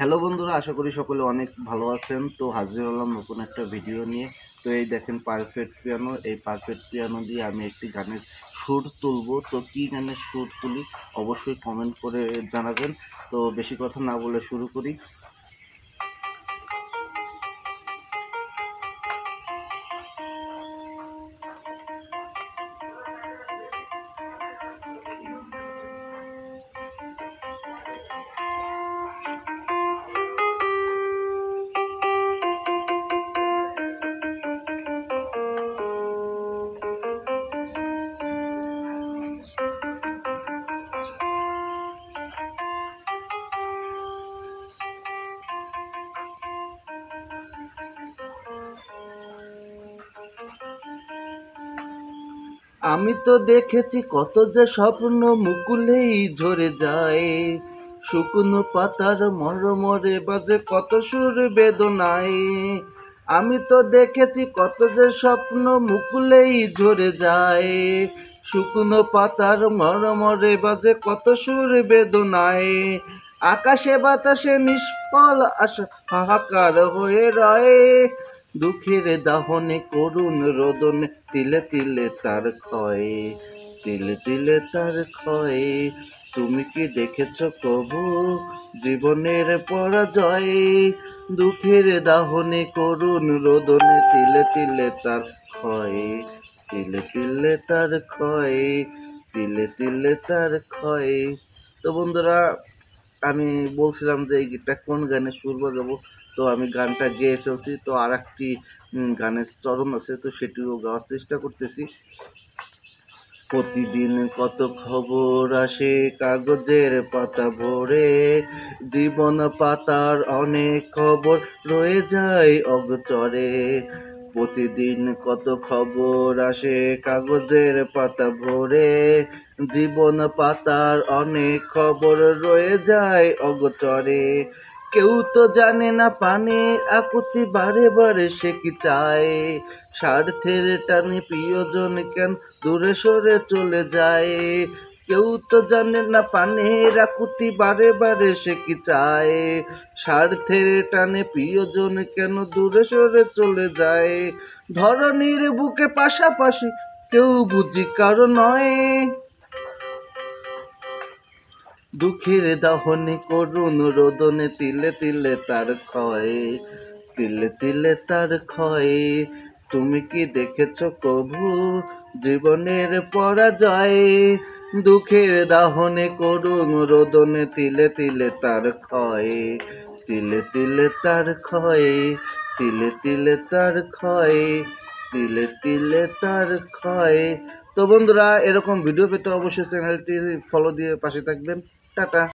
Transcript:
Hello বন্ধুরা, আশা করি সকলে অনেক ভালো আছেন। তো হাজির হলাম নতুন একটা ভিডিও নিয়ে। তো এই দেখেন পারফেক্ট পিয়ানো। এই পারফেক্ট পিয়ানো দিয়ে আমি একটি গানের সুর তুলবো। তো কী গানের সুর তুলি অবশ্যই কমেন্ট করে জানাবেন। তো বেশি কথা না বলে শুরু করি। আমি তো দেখেছি কত যে স্বপ্ন মুকুলেই ঝরে যায়, শুকনো পাতার মরমরে বাজে কত সুর বেদনায়। আমি তো দেখেছি কত যে স্বপ্ন মুকুলেই ঝরে যায়, শুকনো পাতার মরমরে বাজে কত সুর বেদনায়। আকাশে বাতাসে নিষ্ফল আশা হাহাকার হয়ে রয়, দুঃখের দাহনে করুণ রোদনে তিলে তিলে তার ক্ষয়, তিলে তিলে তার ক্ষয়। তুমি কি দেখেছ কবু জীবনের পরাজয়, দুঃখের দাহনে করুণ রোদনে তিলে তিলে তার ক্ষয়, তিলে তিলে তার ক্ষয়, তিলে তিলে তার ক্ষয়। তো বন্ধুরা, আমি বলছিলাম যে এই গীতটা কোন গানে সুর বাজাবো, তো আমি গানটা গেয়ে ফেলছি। তো আর একটি গানের চরণ আছে, তো সেটিও গাওয়ার চেষ্টা করতেছি। প্রতিদিন কত খবর আসে কাগজের পাতা ভরে, জীবন পাতার অনেক খবর রয়ে যায় অগচরে। প্রতিদিন কত খবর আসে কাগজের পাতা ভরে, জীবন পাতার অনেক খবর রয়ে যায় অগচরে। কেউ তো জানে না পানির আকুতি বারে বারে সে কি চায়, স্বার্থের টানে প্রিয়জন কেন দূরে সরে চলে যায়। কেউ তো জানে না পানির আকুতি বারে বারে সে কি চায়, স্বার্থের টানে প্রিয়জন কেন দূরে সরে চলে যায়। ধরনীর বুকে পাশাপাশি কেউ বুঝি কারো নয়, দুঃখের দাহনে করুণ রোদনে তিলে তিলে তার ক্ষয়, তিলে তিলে তার ক্ষয়। তুমি কি দেখেছ কভু জীবনের পরাজয়, দুঃখের দাহনে করুণ রোদনে তিলে তিলে তার ক্ষয়, তিলে তিলে তার ক্ষয়, তিলে তিলে তার ক্ষয়, তিলে তিলে তার ক্ষয়। তো বন্ধুরা, এরকম ভিডিও পেতে অবশ্যই চ্যানেলটি ফলো দিয়ে পাশে থাকবেন। টাটা।